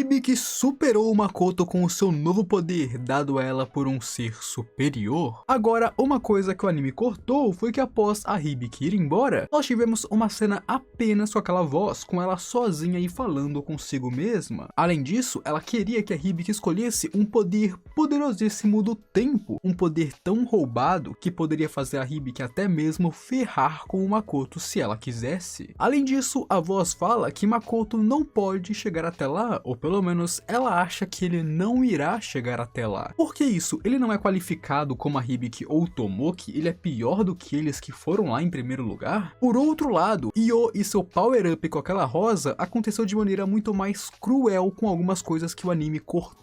Hibiki superou o Makoto com o seu novo poder, dado a ela por um ser superior. Agora, uma coisa que o anime cortou foi que após a Hibiki ir embora, nós tivemos uma cena apenas com aquela voz, com ela sozinha e falando consigo mesma. Além disso, ela queria que a Hibiki escolhesse um poder poderosíssimo do tempo, um poder tão roubado que poderia fazer a Hibiki até mesmo ferrar com o Makoto se ela quisesse. Além disso, a voz fala que Makoto não pode chegar até lá, ou pelo menos ela acha que ele não irá chegar até lá. Por que isso? Ele não é qualificado como a Hibiki ou Tomoki? Ele é pior do que eles que foram lá em primeiro lugar? Por outro lado, Io e seu power-up com aquela rosa aconteceu de maneira muito mais cruel com algumas coisas que o anime cortou,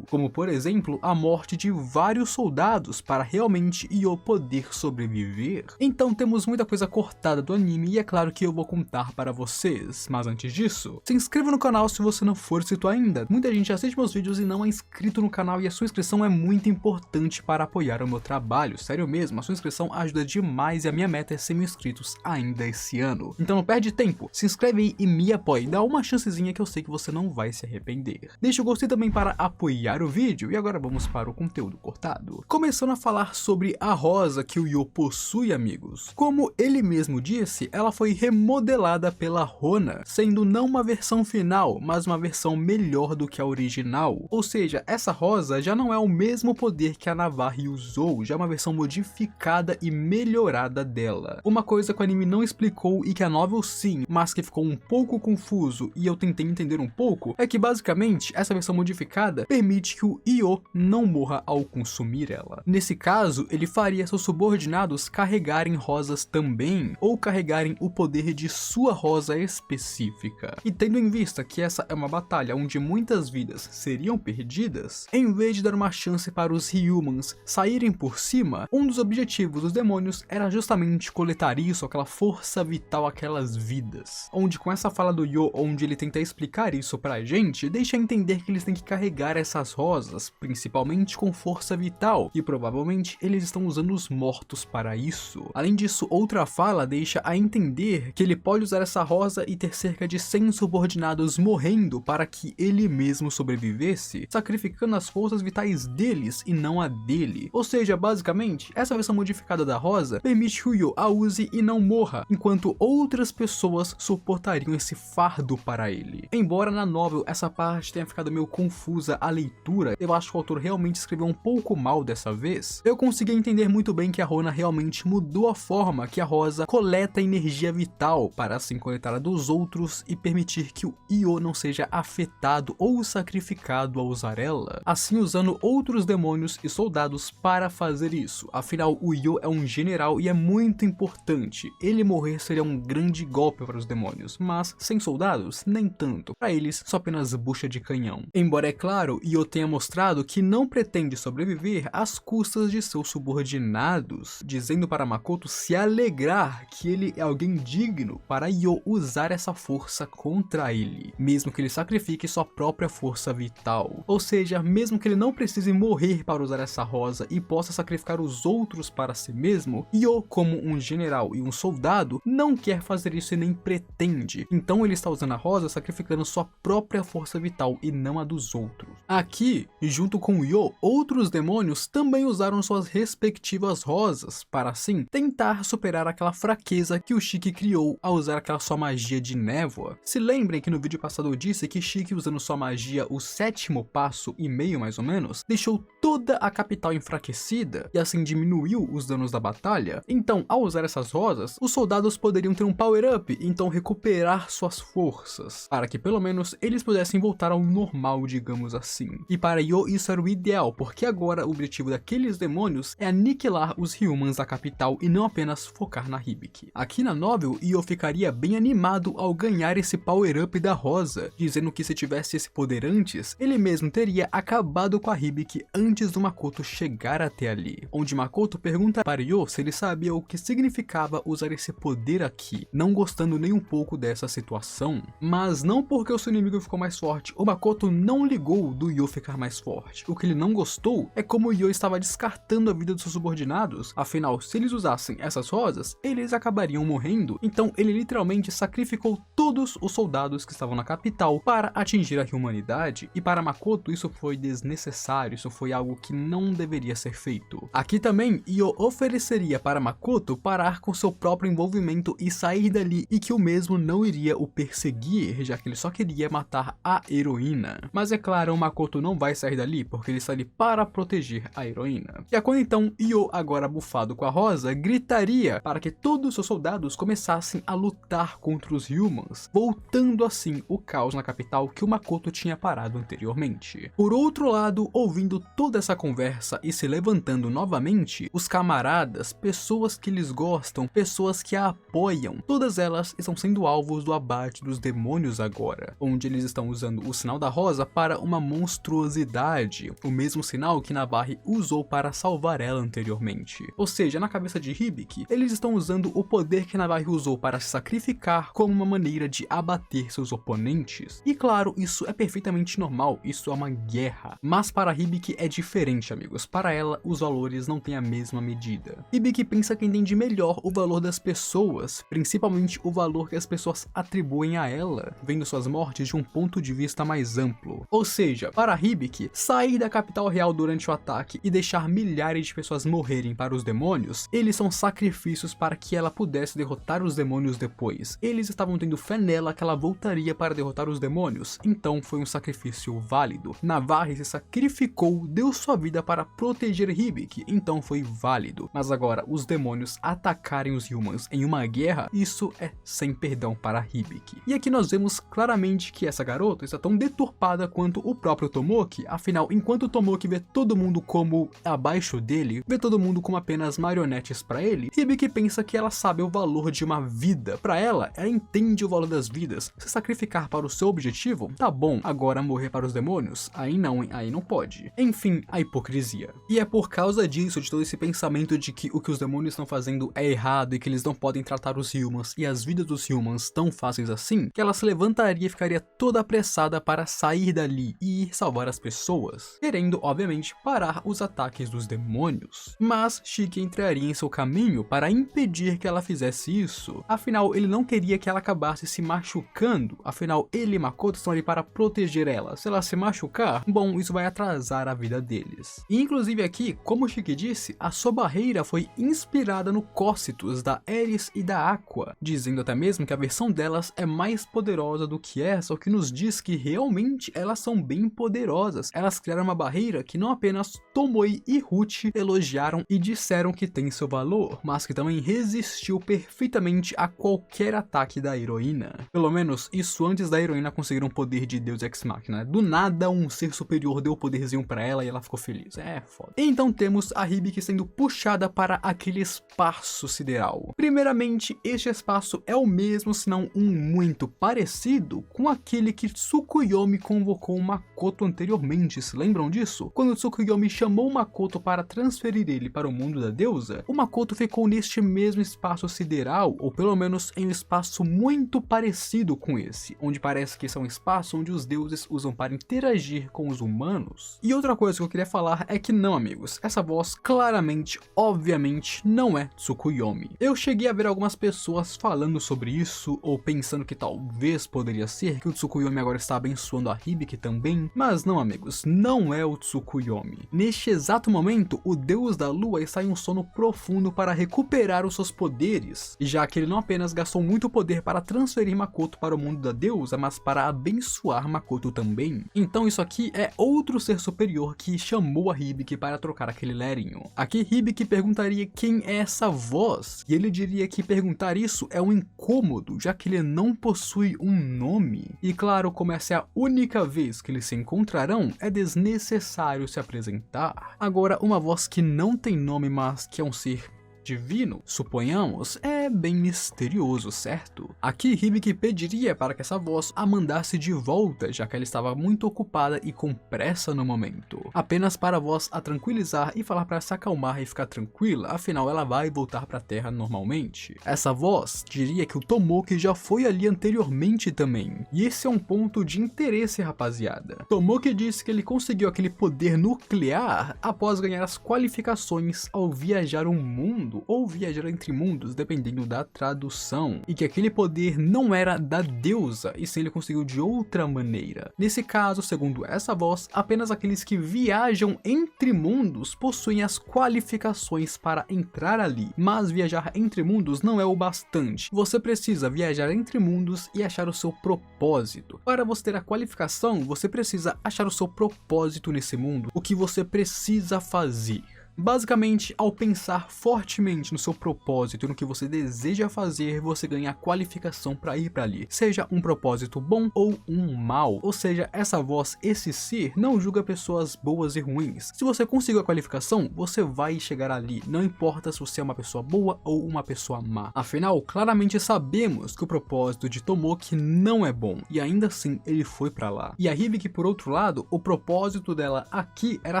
como por exemplo a morte de vários soldados para realmente Io poder sobreviver. Então temos muita coisa cortada do anime e é claro que eu vou contar para vocês, mas antes disso, se inscreva no canal se você não for inscrito ainda. Muita gente assiste meus vídeos e não é inscrito no canal e a sua inscrição é muito importante para apoiar o meu trabalho, sério mesmo, a sua inscrição ajuda demais e a minha meta é 100 mil inscritos ainda esse ano. Então não perde tempo, se inscreve aí e me apoie, dá uma chancezinha que eu sei que você não vai se arrepender. Deixa o gostei também para apoiar o vídeo e agora vamos para o conteúdo cortado. Começando a falar sobre a rosa que o Io possui, amigos. Como ele mesmo disse, ela foi remodelada pela Rona, sendo não uma versão final, mas uma versão melhor do que a original. Ou seja, essa rosa já não é o mesmo poder que a Navarre usou, já é uma versão modificada e melhorada dela. Uma coisa que o anime não explicou e que a novel sim, mas que ficou um pouco confuso e eu tentei entender um pouco, é que basicamente essa versão modificada permite que o Io não morra ao consumir ela. Nesse caso, ele faria seus subordinados carregarem rosas também, ou carregarem o poder de sua rosa específica. E tendo em vista que essa é uma batalha onde muitas vidas seriam perdidas, em vez de dar uma chance para os Humans saírem por cima, um dos objetivos dos demônios era justamente coletar isso, aquela força vital, aquelas vidas. Onde com essa fala do Io, onde ele tenta explicar isso pra gente, deixa entender que eles têm que carregar essas rosas, principalmente com força vital, e provavelmente eles estão usando os mortos para isso. Além disso, outra fala deixa a entender que ele pode usar essa rosa e ter cerca de 100 subordinados morrendo para que ele mesmo sobrevivesse, sacrificando as forças vitais deles e não a dele. Ou seja, basicamente, essa versão modificada da rosa permite que o Io a use e não morra, enquanto outras pessoas suportariam esse fardo para ele. Embora na novel essa parte tenha ficado meio confusa a leitura, eu acho que o autor realmente escreveu um pouco mal dessa vez. Eu consegui entender muito bem que a Rona realmente mudou a forma que a rosa coleta energia vital para assim coletá-la dos outros e permitir que o Io não seja afetado ou sacrificado ao usar ela, assim usando outros demônios e soldados para fazer isso. Afinal, o Io é um general e é muito importante. Ele morrer seria um grande golpe para os demônios, mas sem soldados, nem tanto. Para eles, só apenas bucha de canhão. Embora é claro, Io tenha mostrado que não pretende sobreviver às custas de seus subordinados, dizendo para Makoto se alegrar que ele é alguém digno para Io usar essa força contra ele, mesmo que ele sacrifique sua própria força vital. Ou seja, mesmo que ele não precise morrer para usar essa rosa e possa sacrificar os outros para si mesmo, Io, como um general e um soldado, não quer fazer isso e nem pretende. Então ele está usando a rosa sacrificando sua própria força vital e não a dos outros. Aqui, junto com Io, outros demônios também usaram suas respectivas rosas para assim tentar superar aquela fraqueza que o Shiki criou ao usar aquela sua magia de névoa. Se lembrem que no vídeo passado eu disse que Shiki, usando sua magia, o 7º passo e meio mais ou menos, deixou toda a capital enfraquecida e assim diminuiu os danos da batalha. Então, ao usar essas rosas, os soldados poderiam ter um power-up e então recuperar suas forças, para que pelo menos eles pudessem voltar ao normal, digamos assim. E para Io isso era o ideal, porque agora o objetivo daqueles demônios é aniquilar os Humans da capital e não apenas focar na Hibiki. Aqui na novel, Io ficaria bem animado ao ganhar esse power-up da rosa, dizendo que se tivesse esse poder antes, ele mesmo teria acabado com a Hibiki antes do Makoto chegar até ali. Onde Makoto pergunta para Io se ele sabia o que significava usar esse poder aqui, não gostando nem um pouco dessa situação. Mas não porque o seu inimigo ficou mais forte, o Makoto não ligou gostou do Yo ficar mais forte. O que ele não gostou é como o Yo estava descartando a vida dos seus subordinados. Afinal, se eles usassem essas rosas, eles acabariam morrendo. Então ele literalmente sacrificou todos os soldados que estavam na capital para atingir a humanidade. E para Makoto isso foi desnecessário, isso foi algo que não deveria ser feito. Aqui também, Yo ofereceria para Makoto parar com seu próprio envolvimento e sair dali, e que o mesmo não iria o perseguir, já que ele só queria matar a heroína. Mas é claro, o Makoto não vai sair dali, porque ele está ali para proteger a heroína. E é quando então Yo, agora bufado com a rosa, gritaria para que todos os seus soldados começassem a lutar contra os Humans, voltando assim o caos na capital que o Makoto tinha parado anteriormente. Por outro lado, ouvindo toda essa conversa e se levantando novamente, os camaradas, pessoas que eles gostam, pessoas que a apoiam, todas elas estão sendo alvos do abate dos demônios agora, onde eles estão usando o sinal da rosa para uma monstruosidade, o mesmo sinal que Navari usou para salvar ela anteriormente. Ou seja, na cabeça de Hibiki, eles estão usando o poder que Navari usou para se sacrificar como uma maneira de abater seus oponentes. E claro, isso é perfeitamente normal, isso é uma guerra. Mas para Hibiki é diferente, amigos. Para ela, os valores não têm a mesma medida. Hibiki pensa que entende melhor o valor das pessoas, principalmente o valor que as pessoas atribuem a ela, vendo suas mortes de um ponto de vista mais amplo. Ou seja, para Hibiki, sair da capital real durante o ataque e deixar milhares de pessoas morrerem para os demônios, eles são sacrifícios para que ela pudesse derrotar os demônios depois. Eles estavam tendo fé nela que ela voltaria para derrotar os demônios, então foi um sacrifício válido. Navari se sacrificou, deu sua vida para proteger Hibiki, então foi válido. Mas agora, os demônios atacarem os Humans em uma guerra, isso é sem perdão para Hibiki. E aqui nós vemos claramente que essa garota está tão deturpada quanto o próprio Tomoki. Afinal, enquanto Tomoki vê todo mundo como abaixo dele, vê todo mundo como apenas marionetes para ele, Hibiki pensa que ela sabe o valor de uma vida. Para ela entende o valor das vidas. Se sacrificar para o seu objetivo, tá bom. Agora morrer para os demônios? Aí não pode. Enfim, a hipocrisia. E é por causa disso, de todo esse pensamento de que o que os demônios estão fazendo é errado e que eles não podem tratar os Humans e as vidas dos Humans tão fáceis assim, que ela se levantaria e ficaria toda apressada para sair dali e ir salvar as pessoas, querendo, obviamente, parar os ataques dos demônios. Mas Shiki entraria em seu caminho para impedir que ela fizesse isso. Afinal, ele não queria que ela acabasse se machucando. Afinal, ele e Makoto estão ali para proteger ela. Se ela se machucar, bom, isso vai atrasar a vida deles. E inclusive aqui, como Shiki disse, a sua barreira foi inspirada no Cocytus da Ares e da Aqua, dizendo até mesmo que a versão delas é mais poderosa do que essa, o que nos diz que realmente elas são bem poderosas. Elas criaram uma barreira que não apenas Tomoe e Ruchi elogiaram e disseram que tem seu valor, mas que também resistiu perfeitamente a qualquer ataque da heroína. Pelo menos isso antes da heroína conseguir um poder de Deus Ex Machina. Do nada um ser superior deu o poderzinho pra ela e ela ficou feliz. É foda. E então temos a Hibiki sendo puxada para aquele espaço sideral. Primeiramente, este espaço é o mesmo, se não um muito parecido com aquele que Tsukuyomi convocou o Makoto anteriormente. Se lembram disso? Quando Tsukuyomi chamou o Makoto para transferir ele para o mundo da deusa, o Makoto ficou neste mesmo espaço sideral, ou pelo menos em um espaço muito parecido com esse, onde parece que esse é um espaço onde os deuses usam para interagir com os humanos. E outra coisa que eu queria falar é que não, amigos, essa voz claramente, obviamente, não é Tsukuyomi. Eu cheguei a ver algumas pessoas falando sobre isso, ou pensando que talvez poderia ser que o Tsukuyomi agora está abençoando a Hibiki também, mas não, amigos, não é o Tsukuyomi. Neste exato momento, o deus da lua está em um sono profundo para recuperar os seus poderes, já que ele não apenas gastou muito poder para transferir Makoto para o mundo da deusa, mas para abençoar Makoto também. Então isso aqui é outro ser superior que chamou a Hibiki para trocar aquele lerinho. Aqui Hibiki perguntaria quem é essa voz, e ele diria que perguntar isso é um incômodo, já que ele não possui um nome. E claro, como essa é a única vez que eles se encontrarão, é desnecessário se apresentar. Agora, uma voz que não tem nome, mas que é um ser divino, suponhamos, é bem misterioso, certo? Aqui Hibiki pediria para que essa voz a mandasse de volta, já que ela estava muito ocupada e com pressa no momento. Apenas para a voz a tranquilizar e falar para se acalmar e ficar tranquila, afinal ela vai voltar para a Terra normalmente. Essa voz diria que o Tomoki já foi ali anteriormente também, e esse é um ponto de interesse, rapaziada. Tomoki disse que ele conseguiu aquele poder nuclear após ganhar as qualificações ao viajar um mundo ou viajar entre mundos, dependendo da tradução, e que aquele poder não era da deusa, e sim ele conseguiu de outra maneira. Nesse caso, segundo essa voz, apenas aqueles que viajam entre mundos possuem as qualificações para entrar ali, mas viajar entre mundos não é o bastante. Você precisa viajar entre mundos e achar o seu propósito. Para você ter a qualificação, você precisa achar o seu propósito nesse mundo, o que você precisa fazer. Basicamente, ao pensar fortemente no seu propósito e no que você deseja fazer, você ganha a qualificação para ir para ali, seja um propósito bom ou um mal. Ou seja, essa voz, esse ser, não julga pessoas boas e ruins. Se você conseguiu a qualificação, você vai chegar ali, não importa se você é uma pessoa boa ou uma pessoa má. Afinal, claramente sabemos que o propósito de Tomoki não é bom, e ainda assim ele foi para lá. E a Hibiki, por outro lado, o propósito dela aqui era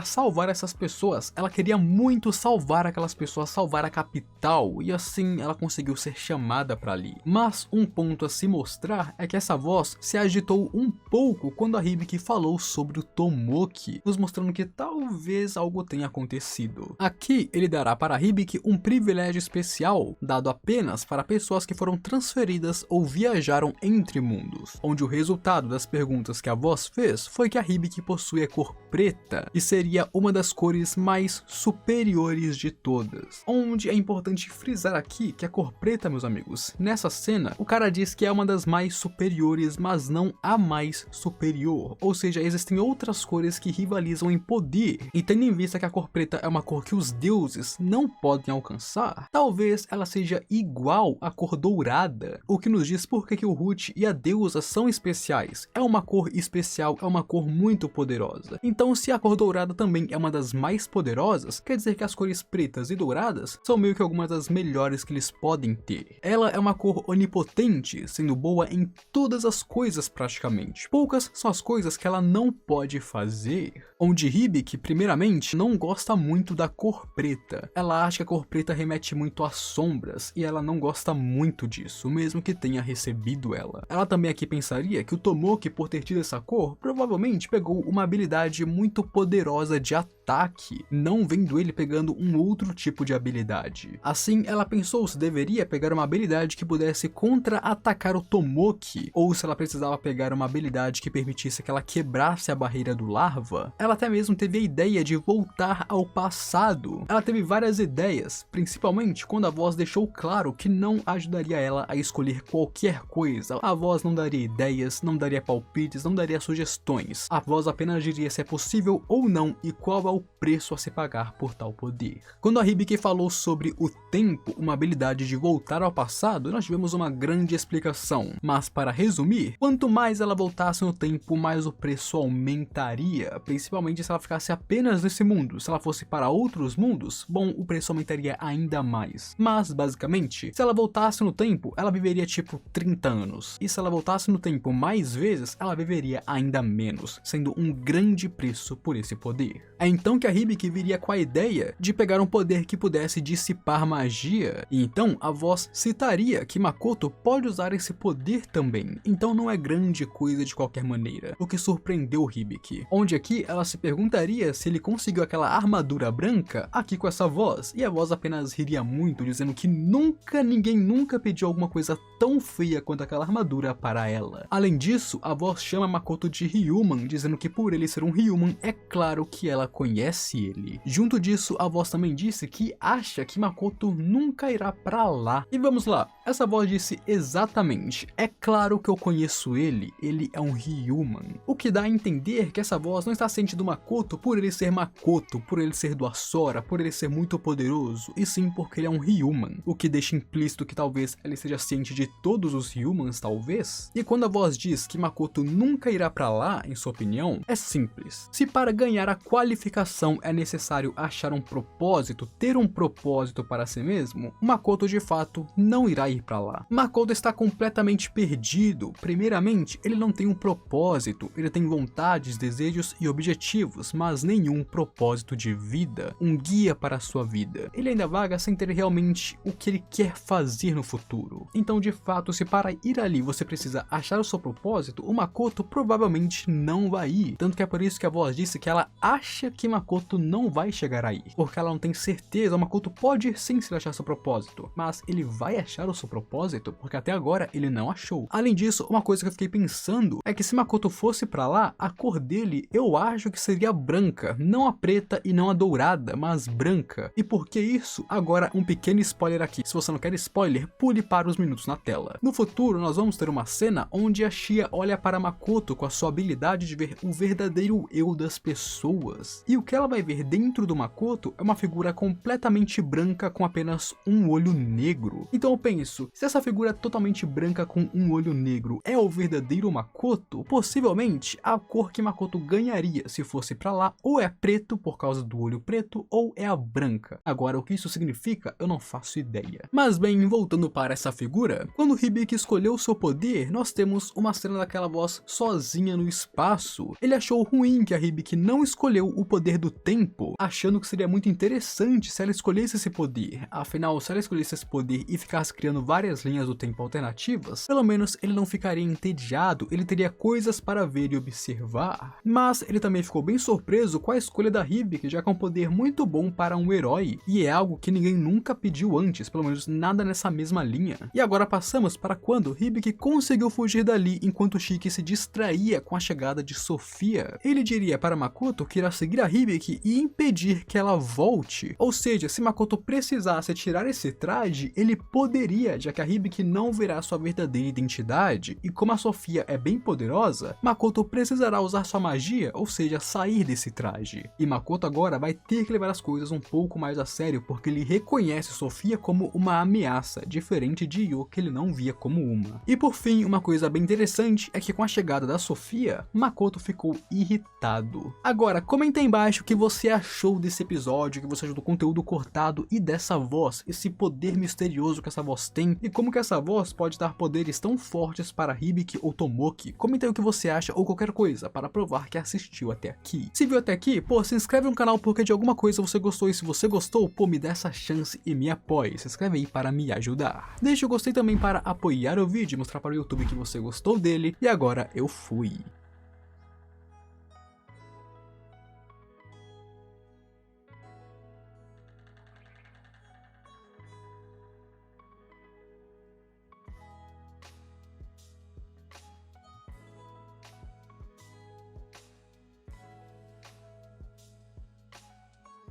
salvar essas pessoas. Ela queria muito salvar aquelas pessoas, salvar a capital, e assim ela conseguiu ser chamada para ali. Mas um ponto a se mostrar é que essa voz se agitou um pouco quando a Hibiki falou sobre o Tomoki, nos mostrando que talvez algo tenha acontecido. Aqui ele dará para a Hibiki um privilégio especial, dado apenas para pessoas que foram transferidas ou viajaram entre mundos, onde o resultado das perguntas que a voz fez foi que a Hibiki possui a cor preta, e seria uma das cores mais superiores de todas. Onde é importante frisar aqui que a cor preta, meus amigos, nessa cena, o cara diz que é uma das mais superiores, mas não a mais superior. Ou seja, existem outras cores que rivalizam em poder, e tendo em vista que a cor preta é uma cor que os deuses não podem alcançar, talvez ela seja igual à cor dourada, o que nos diz por que o Ruth e a deusa são especiais. É uma cor especial, é uma cor muito poderosa. Então, se a cor dourada também é uma das mais poderosas, quer dizer que as cores pretas e douradas são meio que algumas das melhores que eles podem ter. Ela é uma cor onipotente, sendo boa em todas as coisas praticamente. Poucas são as coisas que ela não pode fazer. Onde Hibiki, primeiramente, não gosta muito da cor preta. Ela acha que a cor preta remete muito às sombras, e ela não gosta muito disso, mesmo que tenha recebido ela. Ela também aqui pensaria que o Tomoki, por ter tido essa cor, provavelmente pegou uma habilidade muito poderosa de ataque, não vendo ele pegando um outro tipo de habilidade. Assim, ela pensou se deveria pegar uma habilidade que pudesse contra-atacar o Tomoki, ou se ela precisava pegar uma habilidade que permitisse que ela quebrasse a barreira do larva. Ela até mesmo teve a ideia de voltar ao passado. Ela teve várias ideias, principalmente quando a voz deixou claro que não ajudaria ela a escolher qualquer coisa. A voz não daria ideias, não daria palpites, não daria sugestões. A voz apenas diria se é possível ou não e qual é o preço a se pagar por tal poder. Quando a Hibiki falou sobre o tempo, uma habilidade de voltar ao passado, nós tivemos uma grande explicação. Mas para resumir, quanto mais ela voltasse no tempo, mais o preço aumentaria, principalmente se ela ficasse apenas nesse mundo. Se ela fosse para outros mundos, bom, o preço aumentaria ainda mais. Mas, basicamente, se ela voltasse no tempo, ela viveria tipo 30 anos. E se ela voltasse no tempo mais vezes, ela viveria ainda menos, sendo um grande preço por esse poder. É então que a Hibiki viria com a ideia de pegar um poder que pudesse dissipar magia, e então a voz citaria que Makoto pode usar esse poder também, então não é grande coisa de qualquer maneira, o que surpreendeu Hibiki. Onde aqui ela se perguntaria se ele conseguiu aquela armadura branca aqui com essa voz, e a voz apenas riria muito, dizendo que ninguém nunca pediu alguma coisa tão feia quanto aquela armadura para ela. Além disso, a voz chama Makoto de Ryuman, dizendo que por ele ser um Ryuman, é claro que ela conhece ele. Junto disso, a voz também disse que acha que Makoto nunca irá pra lá. E vamos lá, essa voz disse exatamente, é claro que eu conheço ele é um Ryuman. O que dá a entender que essa voz não está sentindo Makoto por ele ser Makoto, por ele ser do Asora, por ele ser muito poderoso, e sim porque ele é um Ryuman. O que deixa implícito que talvez ele seja ciente de todos os Ryumans, talvez. E quando a voz diz que Makoto nunca irá pra lá, em sua opinião, é simples. Se para ganhar a qualificação é necessário a achar um propósito, ter um propósito para si mesmo, Makoto de fato não irá ir para lá. Makoto está completamente perdido. Primeiramente, ele não tem um propósito, ele tem vontades, desejos e objetivos, mas nenhum propósito de vida, um guia para a sua vida. Ele ainda vaga sem ter realmente o que ele quer fazer no futuro. Então, de fato, se para ir ali você precisa achar o seu propósito, o Makoto provavelmente não vai ir. Tanto que é por isso que a voz disse que ela acha que Makoto não vai chegar aí, porque ela não tem certeza. O Makoto pode ir sim se ele achar seu propósito, mas ele vai achar o seu propósito, porque até agora ele não achou. Além disso, uma coisa que eu fiquei pensando é que se Makoto fosse pra lá, a cor dele eu acho que seria branca, não a preta e não a dourada, mas branca. E por que isso? Agora um pequeno spoiler aqui. Se você não quer spoiler, pule para os minutos na tela. No futuro nós vamos ter uma cena onde a Shia olha para Makoto com a sua habilidade de ver o verdadeiro eu das pessoas. E o que ela vai ver dentro do Makoto é uma figura completamente branca com apenas um olho negro. Então eu penso, se essa figura totalmente branca com um olho negro é o verdadeiro Makoto, possivelmente a cor que Makoto ganharia se fosse pra lá ou é preto por causa do olho preto ou é a branca. Agora o que isso significa eu não faço ideia. Mas bem, voltando para essa figura, quando Hibiki escolheu seu poder, nós temos uma cena daquela voz sozinha no espaço. Ele achou ruim que a Hibiki não escolheu o poder do tempo, achando que seria muito interessante se ela escolhesse esse poder. Afinal, se ela escolhesse esse poder e ficasse criando várias linhas do tempo alternativas, pelo menos ele não ficaria entediado, ele teria coisas para ver e observar. Mas ele também ficou bem surpreso com a escolha da Hibiki, já que é um poder muito bom para um herói, e é algo que ninguém nunca pediu antes, pelo menos nada nessa mesma linha. E agora passamos para quando Hibiki conseguiu fugir dali enquanto Shiki se distraía com a chegada de Sofia. Ele diria para Makoto que irá seguir a Hibiki e impedir que ela volte. Ou seja, se Makoto precisasse tirar esse traje, ele poderia, já que a Hibiki não verá sua verdadeira identidade, e como a Sofia é bem poderosa, Makoto precisará usar sua magia, ou seja, sair desse traje. E Makoto agora vai ter que levar as coisas um pouco mais a sério, porque ele reconhece Sofia como uma ameaça, diferente de Yu, que ele não via como uma. E por fim, uma coisa bem interessante é que com a chegada da Sofia, Makoto ficou irritado. Agora, comenta aí embaixo o que você achou desse episódio, o que você achou do conteúdo cortado e dessa voz, esse poder misterioso que essa voz tem, e como que essa voz pode dar poderes tão fortes para Hibiki ou Tomoki. Comenta aí o que você acha ou qualquer coisa para provar que assistiu até aqui. Se viu até aqui, pô, se inscreve no canal porque de alguma coisa você gostou, e se você gostou, pô, me dá essa chance e me apoie. Se inscreve aí para me ajudar. Deixa o gostei também para apoiar o vídeo e mostrar para o YouTube que você gostou dele. E agora eu fui.